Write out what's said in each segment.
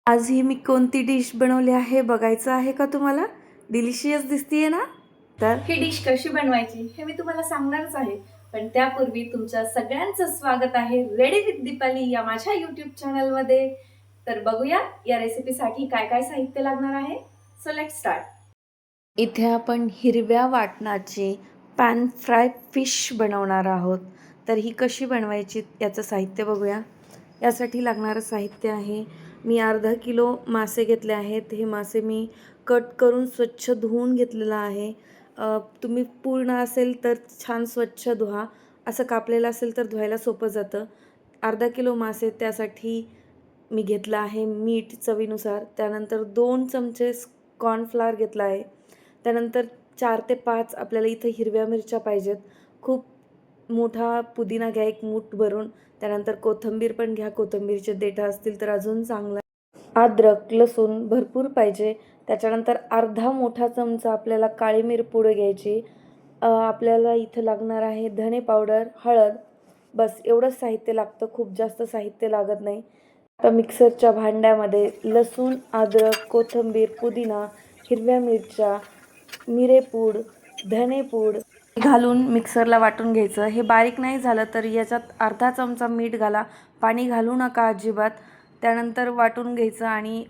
आज ही मी कोणती डिश बनवली आहे बघायचं आहे का तुम्हाला? डिलिशियस दिसतीये ना? तर ही डिश कशी बनवायची हे मी तुम्हाला सांगणारच आहे. पण त्यापूर्वी तुमच्या सगळ्यांचं स्वागत आहे रेडी विथ दीपाली या माझ्या यूट्यूब चॅनलमध्ये. तर बघूया या रेसिपीसाठी काय काय साहित्य लागणार आहे. So let's start. इथे आपण हिरव्या वाटणाची पॅन फ्राय फिश बनवणार आहोत. तर ही कशी बनवायची याचं साहित्य बघूया. यासाठी लागणारं साहित्य आहे, मी अर्धा किलो मासे घेतले आहेत. हे मासे मी कट करून स्वच्छ धुवून घेतलेलं आहे. तुम्ही पूर्ण असेल तर छान स्वच्छ धुवा, असं कापलेलं असेल तर धुवायला सोपं जातं. अर्धा किलो मासे त्यासाठी मी घेतलं आहे. मीठ चवीनुसार, त्यानंतर 2 चमचे कॉर्नफ्लॉवर घेतला आहे. त्यानंतर 4 ते 5 आपल्याला इथं हिरव्या मिरच्या पाहिजेत. खूप मोठा पुदिना घ्या, एक मूठ भरून. त्यानंतर कोथिंबीर पण घ्या, कोथिंबीरचे देठं असतील तर अजून चांगलं. अद्रक, लसूण भरपूर पाहिजे. त्याच्यानंतर अर्धा मोठा चमचा आपल्याला काळी मिरपूड घ्यायची. आपल्याला इथं लागणार आहे धने पावडर, हळद. बस एवढंच साहित्य लागतं, खूप जास्त साहित्य लागत नाही. आता मिक्सरच्या भांड्यामध्ये लसूण, अद्रक, कोथिंबीर, पुदिना, हिरव्या मिरच्या, मिरेपूड, धनेपूड घालून मिक्सरला वाटून घ्यायचं. हे बारीक नाही झालं तर याच्यात अर्धा चमचा मीठ घाला, पाणी घालू नका अजिबात. त्यानंतर वाटून घ्यायचं आणि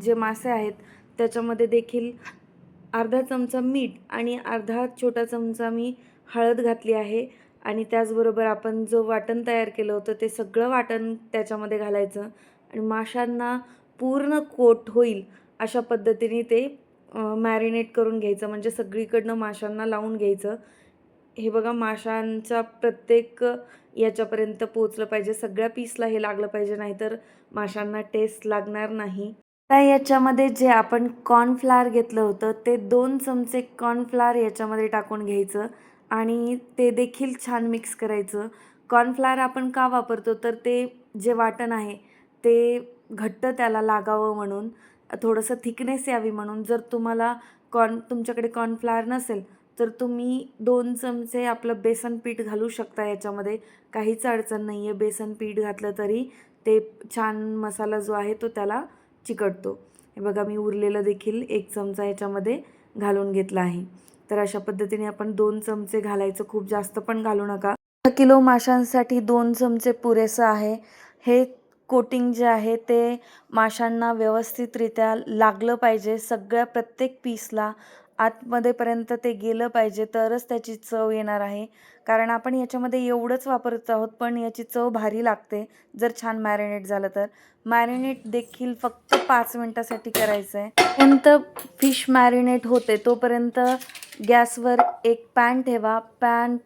जे मासे आहेत त्याच्यामध्ये देखील अर्धा चमचा मीठ आणि अर्धा छोटा चमचा मी हळद घातली आहे. आणि त्याचबरोबर आपण जो वाटण तयार केलं होतं ते सगळं वाटण त्याच्यामध्ये घालायचं आणि माशांना पूर्ण कोट होईल अशा पद्धतीने ते मॅरिनेट करून घ्यायचं, म्हणजे सगळीकडनं माशांना लावून घ्यायचं. हे बघा, माशांच्या प्रत्येक याच्यापर्यंत पोचलं पाहिजे, सगळ्या पीसला हे लागलं पाहिजे, नाहीतर माशांना टेस्ट लागणार नाही. आता याच्यामध्ये जे आपण कॉर्नफ्लॉवर घेतलं होतं ते 2 चमचे कॉर्नफ्लॉवर याच्यामध्ये टाकून घ्यायचं आणि ते देखील छान मिक्स करायचं. कॉर्नफ्लॉवर आपण का वापरतो तर ते जे वाटण आहे ते घट्ट त्याला लागावं म्हणून, थोडंसं थिकनेस यावी म्हणून. जर तुम्हाला तुमच्याकडे कॉर्नफ्लॉवर नसेल तर तुम्ही 2 चमचे आपलं बेसन पीठ घालू शकता याच्यामध्ये, काहीच अडचण नाही आहे. बेसन पीठ घातलं तरी ते छान मसाला जो आहे तो त्याला चिकटतो. हे बघा, मी उरलेलं देखील 1 चमचा याच्यामध्ये घालून घेतला आहे. तर अशा पद्धतीने आपण 2 चमचे घालायचं, खूप जास्त पण घालू नका. 1 किलो माशांसाठी 2 चमचे पुरेसं आहे. हे कोटिंग जे आहे ते माशांना व्यवस्थितरित्या लागलं पाहिजे, सगळ्या प्रत्येक पीसला आतमध्येपर्यंत ते गेलं पाहिजे, तरच त्याची चव येणार आहे. कारण आपण याच्यामध्ये एवढंच वापरत आहोत, पण याची चव भारी लागते जर छान मॅरिनेट झालं तर. मॅरिनेट देखील फक्त 5 मिनटासाठी करायचं आहे. तोपर्यंत फिश मॅरिनेट होते तोपर्यंत गॅसवर एक पॅन ठेवा. पॅन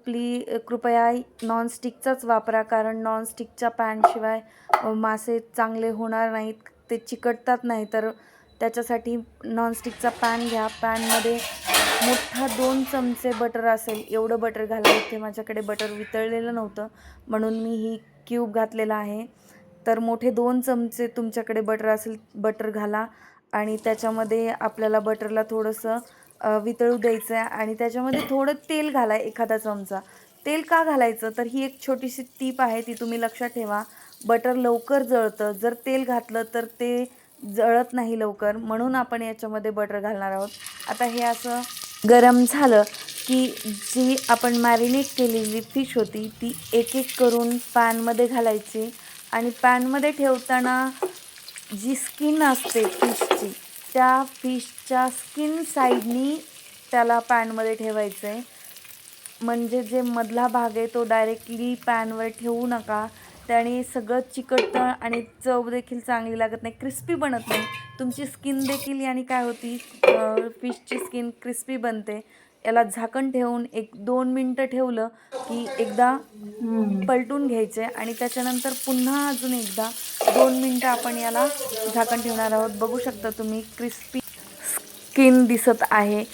कृपया नॉनस्टिकचाच वापरा, कारण नॉनस्टिकच्या पॅनशिवाय मासे चांगले होणार नाहीत, ते चिकटतात नाही. तर त्याच्यासाठी नॉनस्टिकचा पॅन घ्या. पॅनमध्ये मोठा 2 चमचे बटर असेल एवढं बटर घाला. इथे माझ्याकडे बटर वितळलेलं नव्हतं म्हणून मी ही क्यूब घातलेला आहे. तर मोठे 2 चमचे तुमच्याकडे बटर असेल बटर घाला आणि त्याच्यामध्ये आपल्याला बटरला थोडंसं वितळू द्यायचं आहे आणि त्याच्यामध्ये थोडं तेल घाला, एखादा चमचा. तेल का घालायचं तर ही एक छोटीशी टीप आहे, ती तुम्ही लक्षात ठेवा. बटर लवकर जळतं, जर तेल घातलं तर ते जळत नाही लवकर, म्हणून आपण याच्यामध्ये बटर घालणार आहोत. आता हे असं गरम झालं की जी आपण मॅरिनेट केलेली फिश होती ती एक एक करून पॅनमध्ये घालायची आणि पॅनमध्ये ठेवताना जी स्किन असते फिशची, त्या फिशच्या स्किन साईडनी त्याला पॅनमध्ये ठेवायचं आहे. म्हणजे जे मधला भाग आहे तो डायरेक्टली पॅनवर ठेवू नका, त्याने सगळं चिकटतं आणि चव देखील चांगली लागत नाही, क्रिस्पी बनत नाही. तुमची स्किन देखील याने काय होती, फिशची स्किन क्रिस्पी बनते. याला झाकण ठेवून 1-2 मिनटं ठेवलं की एकदा पलटून घ्यायचे आणि त्याच्यानंतर पुन्हा अजून एकदा 2 मिनटं आपण याला झाकण ठेवणार आहोत. बघू शकता तुम्ही क्रिस्पी स्किन दिसत आहे.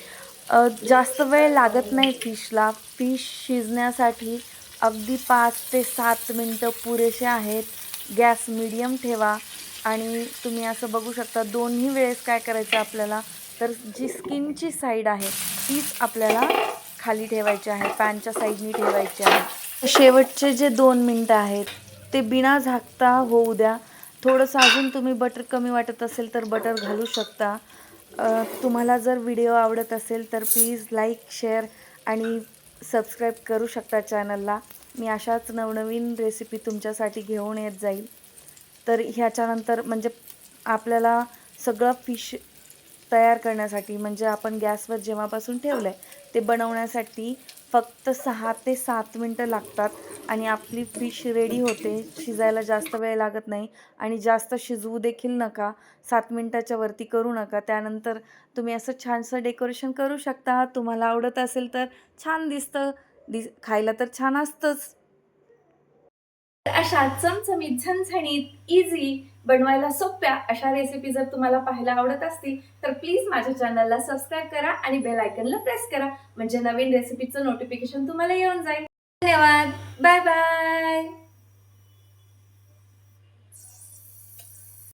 जास्त वेळ लागत नाही फिशला. फिश शिजण्यासाठी अगदी 5 ते 7 मिनटं पुरेसे आहेत. गॅस मीडियम ठेवा आणि तुम्ही असं बघू शकता दोन्ही वेळेस काय करायचं आपल्याला, तर जी स्किनची साईड आहे तीच आपल्याला खाली ठेवायची आहे, पॅनच्या साईडनी ठेवायची आहे. शेवटचे जे 2 मिनटं आहेत ते बिना झाकता होऊ द्या थोडंसं अजून तुम्ही बटर कमी वाटत असेल तर बटर घालू शकता. तुम्हाला जर व्हिडिओ आवडत असेल तर प्लीज लाईक, शेअर आणि सबस्क्राईब करू शकता चॅनलला. मी अशाच नवनवीन रेसिपी तुमच्यासाठी घेऊन येत जाईल. तर ह्याच्यानंतर म्हणजे आपल्याला सगळं फिश तयार करण्यासाठी म्हणजे आपण गॅसवर जेव्हापासून ठेवलं आहे ते बनवण्यासाठी फक्त 6 ते 7 मिनटं लागतात आणि आपली फिश रेडी होते. शिजायला जास्त वेळ लागत नाही आणि जास्त शिजवू देखील नका. 7 मिनटाच्या वरती करू नका. त्यानंतर तुम्ही असं छानसं डेकोरेशन करू शकता. तुम्हाला आवडत असेल तर छान दिसतं. खायला तर छान असतंच. अशा चमचमीत, झणझणीत, इझी, बनवायला सोप्या अशा रेसिपी जर तुम्हाला पाहायला आवडत असतील तर प्लीज माझ्या चॅनलला सबस्क्राईब करा आणि बेल आयकॉनला प्रेस करा म्हणजे नवीन रेसिपीचं नोटिफिकेशन तुम्हाला येऊन जाईल. धन्यवाद. Bye bye.